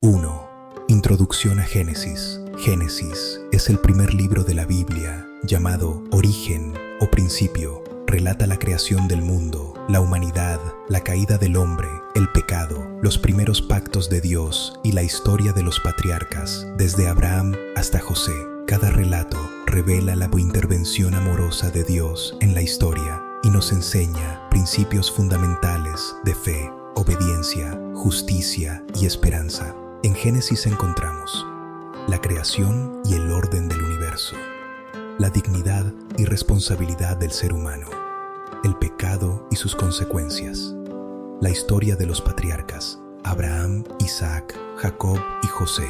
1. Introducción a Génesis. Génesis es el primer libro de la Biblia, llamado Origen o Principio. Relata la creación del mundo, la humanidad, la caída del hombre, el pecado, los primeros pactos de Dios y la historia de los patriarcas, desde Abraham hasta José. Cada relato revela la intervención amorosa de Dios en la historia y nos enseña principios fundamentales de fe, obediencia, justicia y esperanza. En Génesis encontramos la creación y el orden del universo, la dignidad y responsabilidad del ser humano, el pecado y sus consecuencias, la historia de los patriarcas, Abraham, Isaac, Jacob y José,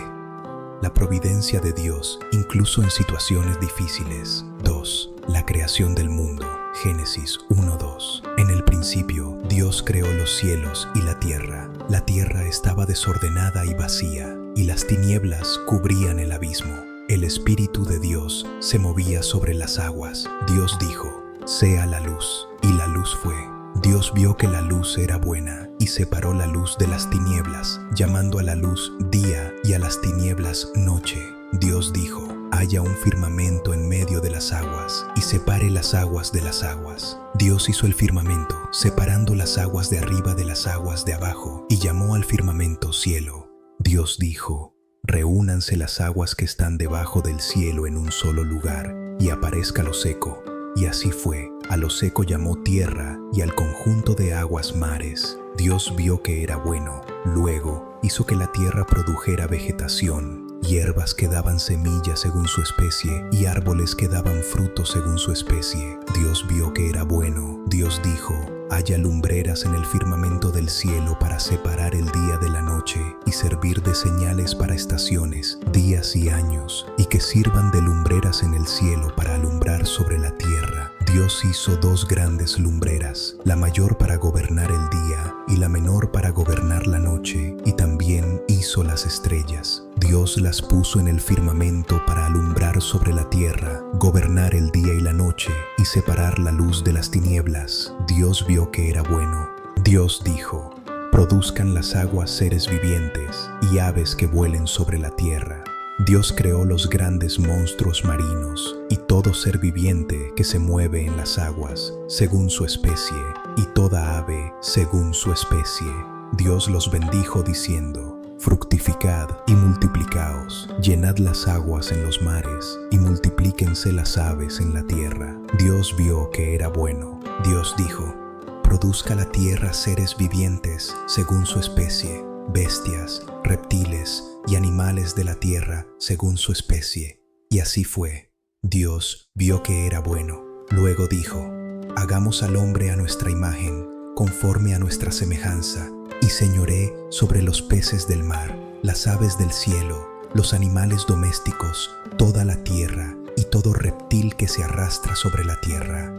la providencia de Dios incluso en situaciones difíciles. 2. La creación del mundo. Génesis 1:2. En el principio, Dios creó los cielos y la tierra. La tierra estaba desordenada y vacía, y las tinieblas cubrían el abismo. El Espíritu de Dios se movía sobre las aguas. Dios dijo: «Sea la luz», y la luz fue. Dios vio que la luz era buena, y separó la luz de las tinieblas, llamando a la luz día y a las tinieblas noche. Dios dijo: «Haya un firmamento en medio de las aguas, y separe las aguas de las aguas». Dios hizo el firmamento, separando las aguas de arriba de las aguas de abajo, y llamó al firmamento cielo. Dios dijo: «Reúnanse las aguas que están debajo del cielo en un solo lugar, y aparezca lo seco». Y así fue. A lo seco llamó tierra, y al conjunto de aguas mares. Dios vio que era bueno. Luego hizo que la tierra produjera vegetación, hierbas que daban semillas según su especie, y árboles que daban fruto según su especie. Dios vio que era bueno. Dios dijo: «Haya lumbreras en el firmamento del cielo para separar el día de la noche, y servir de señales para estaciones, días y años, y que sirvan de lumbreras en el cielo para alumbrar sobre la tierra». Dios hizo 2 grandes lumbreras, la mayor para gobernar el día y la menor para gobernar la noche, y también hizo las estrellas. Dios las puso en el firmamento para alumbrar sobre la tierra, gobernar el día y la noche, y separar la luz de las tinieblas. Dios vio que era bueno. Dios dijo: «Produzcan las aguas seres vivientes y aves que vuelen sobre la tierra». Dios creó los grandes monstruos marinos y todo ser viviente que se mueve en las aguas, según su especie, y toda ave según su especie. Dios los bendijo diciendo: «Fructificad y multiplicaos, llenad las aguas en los mares, y multiplíquense las aves en la tierra». Dios vio que era bueno. Dios dijo: «Produzca la tierra seres vivientes según su especie, bestias, reptiles y animales de la tierra según su especie». Y así fue. Dios vio que era bueno. Luego dijo: «Hagamos al hombre a nuestra imagen, conforme a nuestra semejanza, y señoree sobre los peces del mar, las aves del cielo, los animales domésticos, toda la tierra y todo reptil que se arrastra sobre la tierra».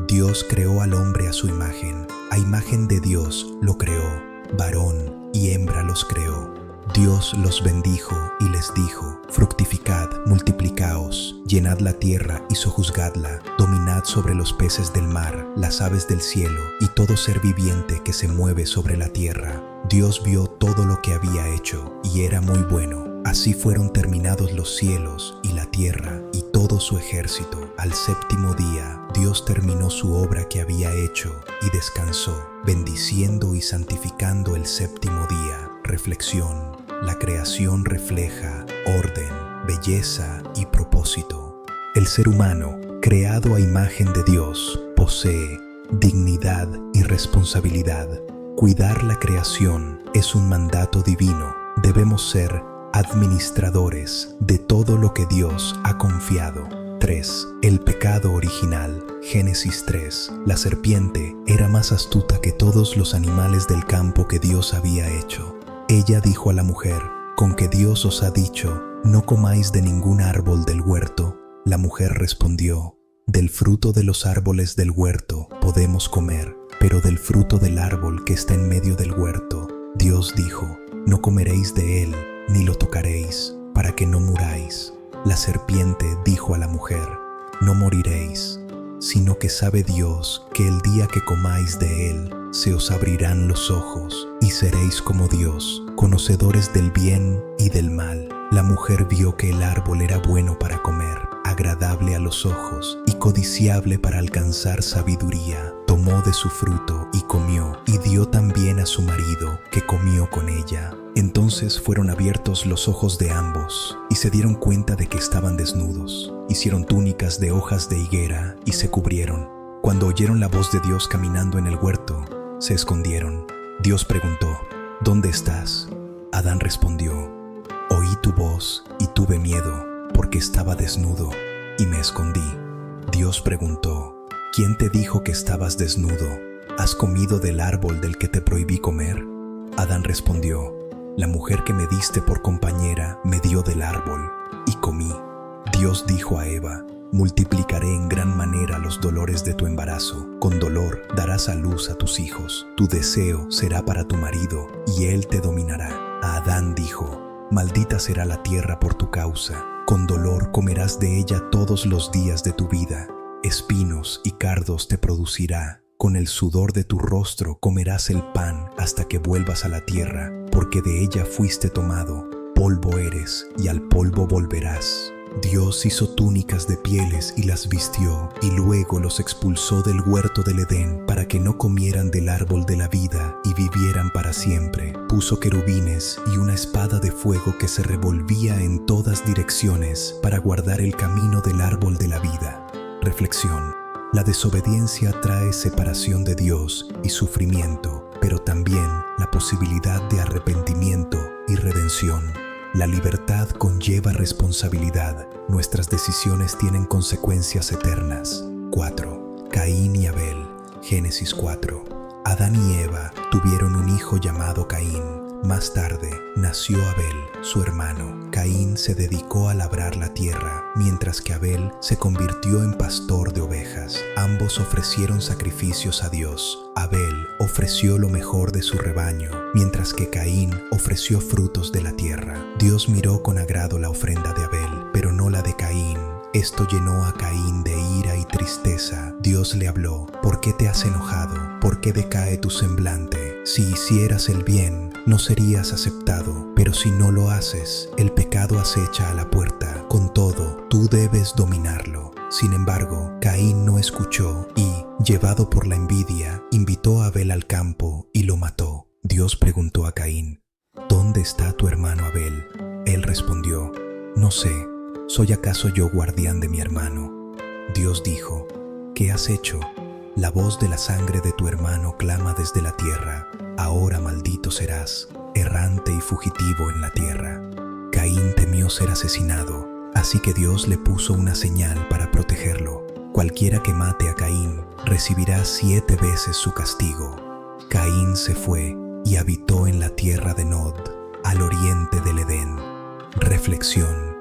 Dios creó al hombre a su imagen. A imagen de Dios lo creó, varón y hembra los creó. Dios los bendijo y les dijo: «Fructificad, multiplicaos, llenad la tierra y sojuzgadla, dominad sobre los peces del mar, las aves del cielo y todo ser viviente que se mueve sobre la tierra». Dios vio todo lo que había hecho, y era muy bueno. Así fueron terminados los cielos y la tierra y todo su ejército. Al séptimo día, Dios terminó su obra que había hecho y descansó, bendiciendo y santificando el séptimo día. Reflexión: la creación refleja orden, belleza y propósito. El ser humano, creado a imagen de Dios, posee dignidad y responsabilidad. Cuidar la creación es un mandato divino. Debemos ser administradores de todo lo que Dios ha confiado. 3. El pecado original. Génesis 3. La serpiente era más astuta que todos los animales del campo que Dios había hecho. Ella dijo a la mujer: «¿Con que Dios os ha dicho: no comáis de ningún árbol del huerto?» La mujer respondió: «Del fruto de los árboles del huerto podemos comer, pero del fruto del árbol que está en medio del huerto, Dios dijo: no comeréis de él, ni lo tocaréis, para que no muráis». La serpiente dijo a la mujer: «No moriréis». sino que sabe Dios que el día que comáis de él, se os abrirán los ojos y seréis como Dios, conocedores del bien y del mal. La mujer vio que el árbol era bueno para comer, agradable a los ojos y codiciable para alcanzar sabiduría. Tomó de su fruto y comió, y dio también a su marido, que comió con ella. Entonces fueron abiertos los ojos de ambos, y se dieron cuenta de que estaban desnudos. Hicieron túnicas de hojas de higuera y se cubrieron. Cuando oyeron la voz de Dios caminando en el huerto, se escondieron. Dios preguntó: ¿Dónde estás? Adán respondió: Oí tu voz y tuve miedo, porque estaba desnudo y me escondí. Dios preguntó: ¿Quién te dijo que estabas desnudo? ¿Has comido del árbol del que te prohibí comer? Adán respondió: La mujer que me diste por compañera me dio del árbol y comí. Dios dijo a Eva: Multiplicaré en gran manera los dolores de tu embarazo. Con dolor darás a luz a tus hijos. Tu deseo será para tu marido y él te dominará. A Adán dijo: Maldita será la tierra por tu causa. Con dolor comerás de ella todos los días de tu vida. Espinos y cardos te producirá. Con el sudor de tu rostro comerás el pan hasta que vuelvas a la tierra, porque de ella fuiste tomado. Polvo eres y al polvo volverás. Dios hizo túnicas de pieles y las vistió, y luego los expulsó del huerto del Edén para que no comieran del árbol de la vida y vivieran para siempre. Puso querubines y una espada de fuego que se revolvía en todas direcciones para guardar el camino del árbol de la vida. Reflexión: la desobediencia trae separación de Dios y sufrimiento, pero también la posibilidad de arrepentimiento y redención. La libertad conlleva responsabilidad. Nuestras decisiones tienen consecuencias eternas. 4. Caín y Abel. Génesis 4. Adán y Eva tuvieron un hijo llamado Caín. Más tarde nació Abel, su hermano. Caín se dedicó a labrar la tierra, mientras que Abel se convirtió en pastor de ovejas. Ambos ofrecieron sacrificios a Dios. Abel ofreció lo mejor de su rebaño, mientras que Caín ofreció frutos de la tierra. Dios miró con agrado la ofrenda de Abel, pero no la de Caín. Esto llenó a Caín de ira y tristeza. Dios le habló: ¿Por qué te has enojado? ¿Por qué decae tu semblante? Si hicieras el bien, no serías aceptado, pero si no lo haces, el pecado acecha a la puerta. Con todo, tú debes dominarlo. Sin embargo, Caín no escuchó y, llevado por la envidia, invitó a Abel al campo y lo mató. Dios preguntó a Caín: ¿Dónde está tu hermano Abel? Él respondió: No sé. ¿Soy acaso yo guardián de mi hermano? Dios dijo: ¿Qué has hecho? La voz de la sangre de tu hermano clama desde la tierra. Ahora maldito serás, errante y fugitivo en la tierra. Caín temió ser asesinado, así que Dios le puso una señal para protegerlo. Cualquiera que mate a Caín recibirá 7 veces su castigo. Caín se fue y habitó en la tierra de Nod, al oriente del Edén. Reflexión: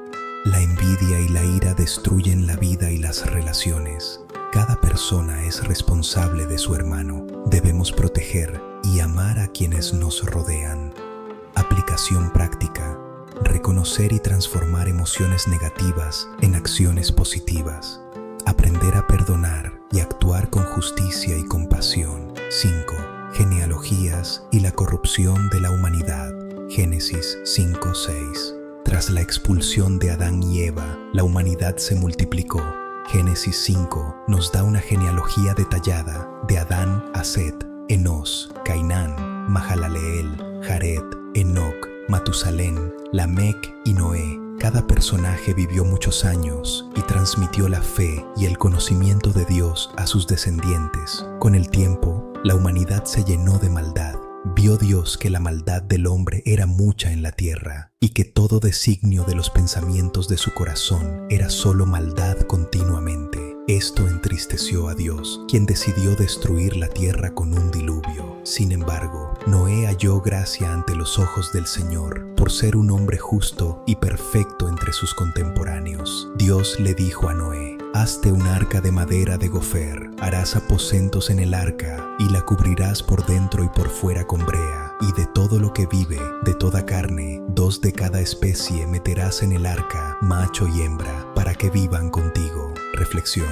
la envidia y la ira destruyen la vida y las relaciones. Cada persona es responsable de su hermano. Debemos proteger y amar a quienes nos rodean. Aplicación práctica: reconocer y transformar emociones negativas en acciones positivas. Aprender a perdonar y actuar con justicia y compasión. 5. Genealogías y la corrupción de la humanidad. Génesis 5:6. Tras la expulsión de Adán y Eva, la humanidad se multiplicó. Génesis 5 nos da una genealogía detallada de Adán a Set, Enos, Cainán, Mahalaleel, Jared, Enoc, Matusalén, Lamec y Noé. Cada personaje vivió muchos años y transmitió la fe y el conocimiento de Dios a sus descendientes. Con el tiempo, la humanidad se llenó de maldad. Vio Dios que la maldad del hombre era mucha en la tierra y que todo designio de los pensamientos de su corazón era solo maldad continuamente. Esto entristeció a Dios, quien decidió destruir la tierra con un diluvio. Sin embargo, Noé halló gracia ante los ojos del Señor por ser un hombre justo y perfecto entre sus contemporáneos. Dios le dijo a Noé: hazte un arca de madera de gofer, harás aposentos en el arca y la cubrirás por dentro y por fuera con brea, y de todo lo que vive, de toda carne, 2 de cada especie meterás en el arca, macho y hembra, para que vivan contigo. Reflexión: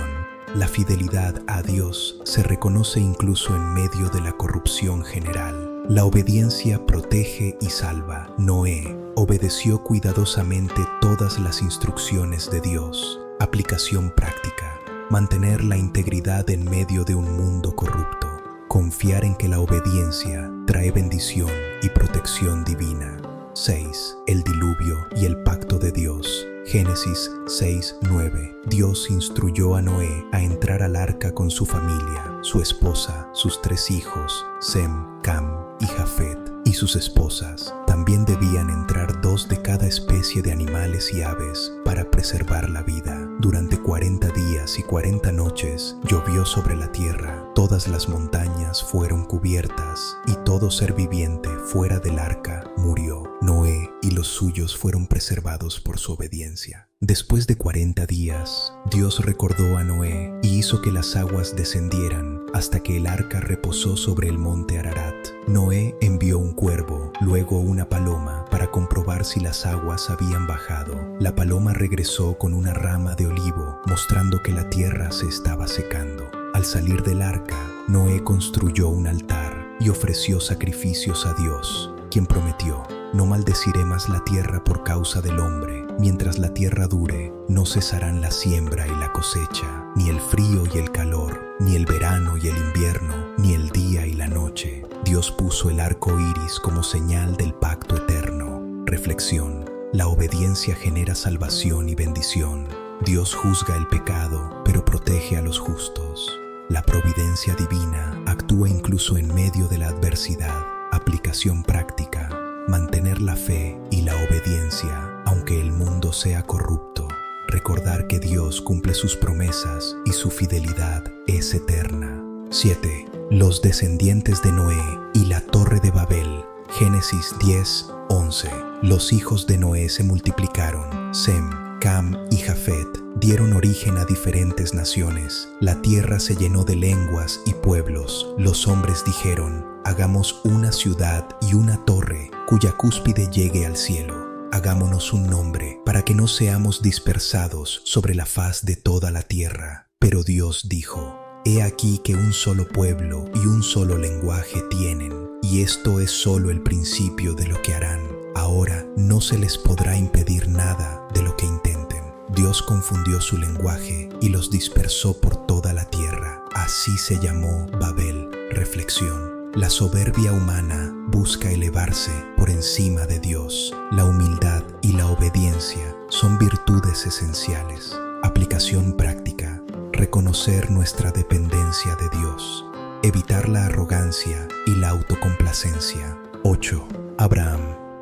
La fidelidad a Dios se reconoce incluso en medio de la corrupción general. La obediencia protege y salva. Noé obedeció cuidadosamente todas las instrucciones de Dios. Aplicación práctica. Mantener la integridad en medio de un mundo corrupto. Confiar en que la obediencia trae bendición y protección divina. 6. El diluvio y el pacto de Dios. Génesis 6:9. Dios instruyó a Noé a entrar al arca con su familia, su esposa, sus 3 hijos, Sem, Cam y Jafet, y sus esposas. También debían entrar 2 de cada especie de animales y aves para preservar la vida. Durante 40 días y 40 noches llovió sobre la tierra. Todas las montañas fueron cubiertas y todo ser viviente fuera del arca murió. Noé y los suyos fueron preservados por su obediencia. Después de 40 días, Dios recordó a Noé y hizo que las aguas descendieran hasta que el arca reposó sobre el monte Ararat. Noé envió un cuervo, luego una paloma, para comprobar si las aguas habían bajado. La paloma regresó con una rama de olivo, mostrando que la tierra se estaba secando. Al salir del arca, Noé construyó un altar y ofreció sacrificios a Dios, quien prometió: no maldeciré más la tierra por causa del hombre. Mientras la tierra dure, no cesarán la siembra y la cosecha, ni el frío y el calor, ni el verano y el invierno, ni el día y la noche. Dios puso el arco iris como señal del pacto eterno. Reflexión. La obediencia genera salvación y bendición. Dios juzga el pecado, pero protege a los justos. La providencia divina actúa incluso en medio de la adversidad. Aplicación práctica. Mantener la fe y la obediencia, aunque el mundo sea corrupto. Recordar que Dios cumple sus promesas y su fidelidad es eterna. 7. Los descendientes de Noé y la Torre de Babel. Génesis 10:11. Los hijos de Noé se multiplicaron. Sem, Cam y Jafet dieron origen a diferentes naciones. La tierra se llenó de lenguas y pueblos. Los hombres dijeron: hagamos una ciudad y una torre cuya cúspide llegue al cielo. Hagámonos un nombre para que no seamos dispersados sobre la faz de toda la tierra. Pero Dios dijo: he aquí que un solo pueblo y un solo lenguaje tienen, y esto es solo el principio de lo que harán. Ahora no se les podrá impedir nada de lo que intenten. Dios confundió su lenguaje y los dispersó por toda la tierra. Así se llamó Babel. Reflexión. La soberbia humana busca elevarse por encima de Dios. La humildad y la obediencia son virtudes esenciales. Aplicación práctica. Reconocer nuestra dependencia de Dios. Evitar la arrogancia y la autocomplacencia. 8. Abraham.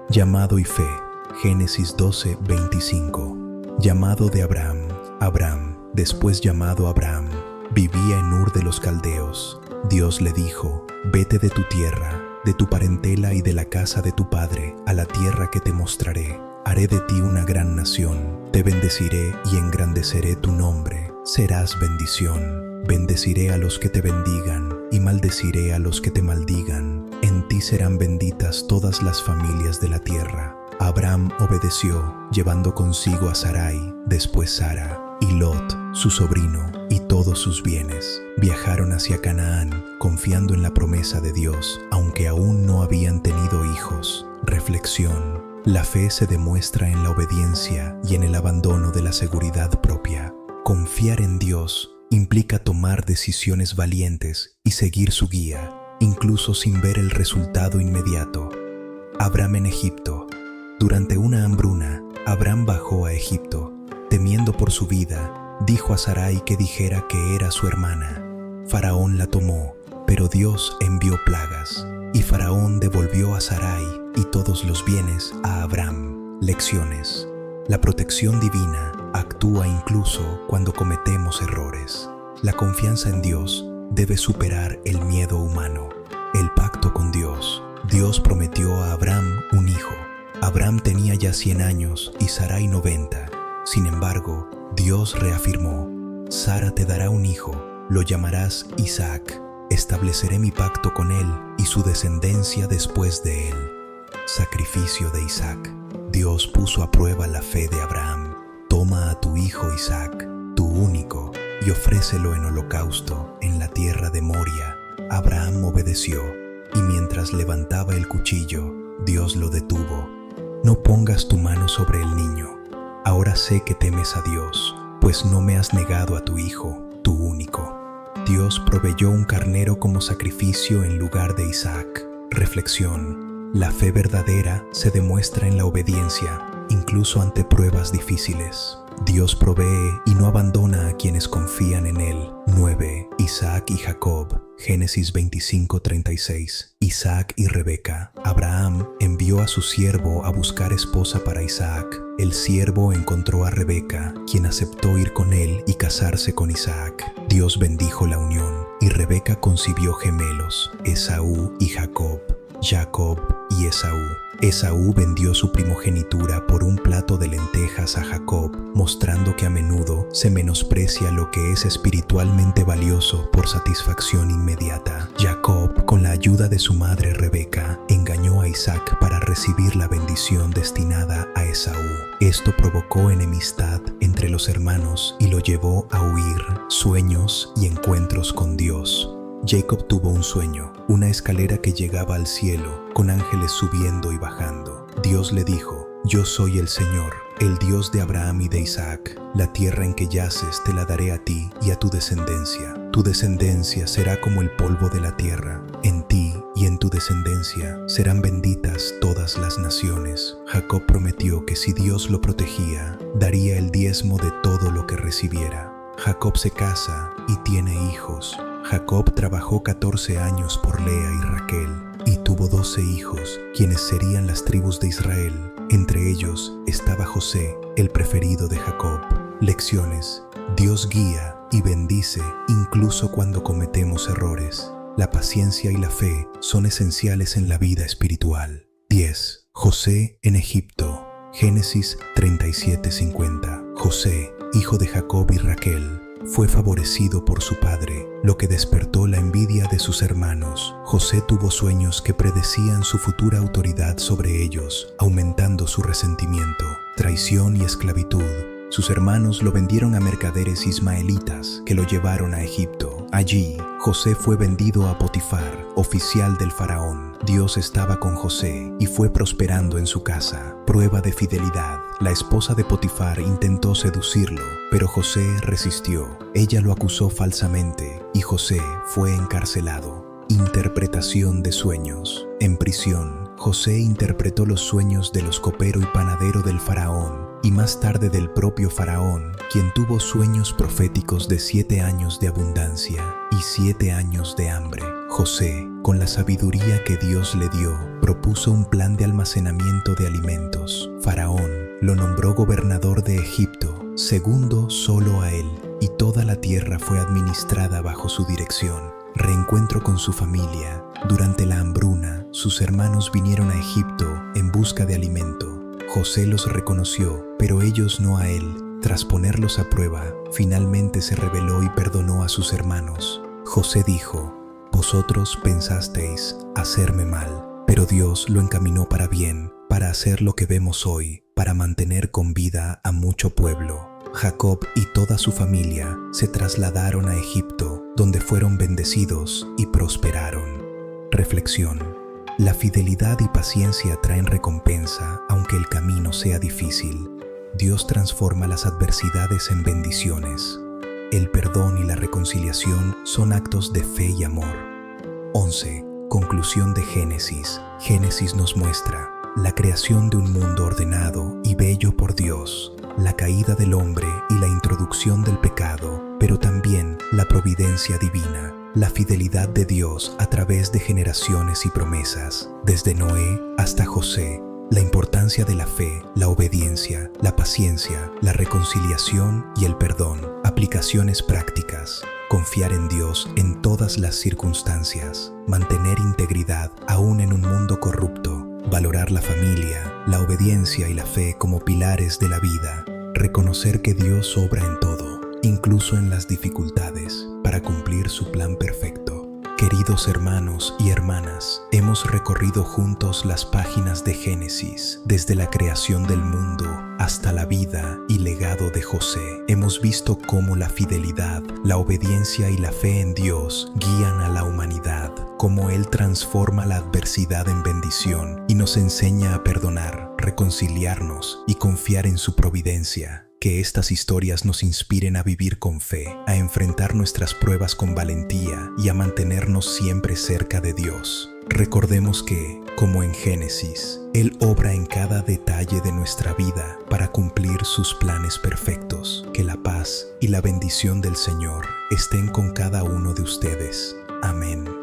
Llamado y fe. Génesis 12:25. Llamado de Abraham. Abraham, después llamado Abraham, vivía en Ur de los Caldeos. Dios le dijo: vete de tu tierra, de tu parentela y de la casa de tu padre, a la tierra que te mostraré. Haré de ti una gran nación, te bendeciré y engrandeceré tu nombre. Serás bendición. Bendeciré a los que te bendigan y maldeciré a los que te maldigan. En ti serán benditas todas las familias de la tierra. Abraham obedeció, llevando consigo a Sarai, después Sara, y Lot, su sobrino, y todos sus bienes. Viajaron hacia Canaán, confiando en la promesa de Dios, aunque aún no habían tenido hijos. Reflexión. La fe se demuestra en la obediencia y en el abandono de la seguridad propia. Confiar en Dios implica tomar decisiones valientes y seguir su guía, incluso sin ver el resultado inmediato. Abraham en Egipto. Durante una hambruna, Abraham bajó a Egipto. Temiendo por su vida, dijo a Sarai que dijera que era su hermana. Faraón la tomó, pero Dios envió plagas, y Faraón devolvió a Sarai y todos los bienes a Abraham. Lecciones. La protección divina actúa incluso cuando cometemos errores. La confianza en Dios debe superar el miedo humano. El pacto con Dios. Dios prometió a Abraham un hijo. Abraham tenía ya 100 años y Sarai 90. Sin embargo, Dios reafirmó: Sara te dará un hijo, lo llamarás Isaac. Estableceré mi pacto con él y su descendencia después de él. Sacrificio de Isaac. Dios puso a prueba la fe de Abraham. Toma a tu hijo Isaac, tu único, y ofrécelo en holocausto en la tierra de Moria. Abraham obedeció, y mientras levantaba el cuchillo, Dios lo detuvo. No pongas tu mano sobre el niño. Ahora sé que temes a Dios, pues no me has negado a tu hijo, tu único. Dios proveyó un carnero como sacrificio en lugar de Isaac. Reflexión: la fe verdadera se demuestra en la obediencia, incluso ante pruebas difíciles. Dios provee y no abandona a quienes confían en Él. 9. Isaac y Jacob. Génesis 25:36. Isaac y Rebeca. Abraham envió a su siervo a buscar esposa para Isaac. El siervo encontró a Rebeca, quien aceptó ir con él y casarse con Isaac. Dios bendijo la unión, y Rebeca concibió gemelos, Esaú y Jacob. Jacob y Esaú. Esaú vendió su primogenitura por un plato de lentejas a Jacob, mostrando que a menudo se menosprecia lo que es espiritualmente valioso por satisfacción inmediata. Jacob, con la ayuda de su madre Rebeca, engañó a Isaac para recibir la bendición destinada a Esaú. Esto provocó enemistad entre los hermanos y lo llevó a huir, sueños y encuentros con Dios. Jacob tuvo un sueño, una escalera que llegaba al cielo, con ángeles subiendo y bajando. Dios le dijo: Yo soy el Señor, el Dios de Abraham y de Isaac. La tierra en que yaces te la daré a ti y a tu descendencia. Tu descendencia será como el polvo de la tierra. En ti y en tu descendencia serán benditas todas las naciones. Jacob prometió que si Dios lo protegía, daría el diezmo de todo lo que recibiera. Jacob se casa y tiene hijos. Jacob trabajó 14 años por Lea y Raquel y tuvo 12 hijos, quienes serían las tribus de Israel. Entre ellos estaba José, el preferido de Jacob. Lecciones: Dios guía y bendice incluso cuando cometemos errores. La paciencia y la fe son esenciales en la vida espiritual. 10. José en Egipto. Génesis 37:50. José, hijo de Jacob y Raquel, fue favorecido por su padre, lo que despertó la envidia de sus hermanos. José tuvo sueños que predecían su futura autoridad sobre ellos, aumentando su resentimiento, traición y esclavitud. Sus hermanos lo vendieron a mercaderes ismaelitas que lo llevaron a Egipto. Allí, José fue vendido a Potifar, oficial del faraón. Dios estaba con José y fue prosperando en su casa. Prueba de fidelidad. La esposa de Potifar intentó seducirlo, pero José resistió. Ella lo acusó falsamente y José fue encarcelado. Interpretación de sueños. En prisión, José interpretó los sueños de los copero y panadero del faraón, y más tarde del propio faraón, quien tuvo sueños proféticos de 7 años de abundancia y 7 años de hambre. José, con la sabiduría que Dios le dio, propuso un plan de almacenamiento de alimentos. Faraón lo nombró gobernador de Egipto, segundo solo a él, y toda la tierra fue administrada bajo su dirección. Reencuentro con su familia. Durante la hambruna, sus hermanos vinieron a Egipto en busca de alimento. José los reconoció, pero ellos no a él. Tras ponerlos a prueba, finalmente se rebeló y perdonó a sus hermanos. José dijo: Vosotros pensasteis hacerme mal, pero Dios lo encaminó para bien, para hacer lo que vemos hoy, para mantener con vida a mucho pueblo. Jacob y toda su familia se trasladaron a Egipto, donde fueron bendecidos y prosperaron. Reflexión: la fidelidad y paciencia traen recompensa, aunque el camino sea difícil. Dios transforma las adversidades en bendiciones. El perdón y la reconciliación son actos de fe y amor. 11. Conclusión de Génesis. Génesis nos muestra la creación de un mundo ordenado y bello por Dios, la caída del hombre y la introducción del pecado, pero también la providencia divina, la fidelidad de Dios a través de generaciones y promesas, desde Noé hasta José, la importancia de la fe, la obediencia, la paciencia, la reconciliación y el perdón. Aplicaciones prácticas: confiar en Dios en todas las circunstancias, mantener integridad aún en un mundo corrupto, valorar la familia, la obediencia y la fe como pilares de la vida, reconocer que Dios obra en todo, incluso en las dificultades, para cumplir su plan perfecto. Queridos hermanos y hermanas, hemos recorrido juntos las páginas de Génesis, desde la creación del mundo hasta la vida y legado de José. Hemos visto cómo la fidelidad, la obediencia y la fe en Dios guían a la humanidad, cómo Él transforma la adversidad en bendición y nos enseña a perdonar, reconciliarnos y confiar en su providencia. Que estas historias nos inspiren a vivir con fe, a enfrentar nuestras pruebas con valentía y a mantenernos siempre cerca de Dios. Recordemos que, como en Génesis, Él obra en cada detalle de nuestra vida para cumplir sus planes perfectos. Que la paz y la bendición del Señor estén con cada uno de ustedes. Amén.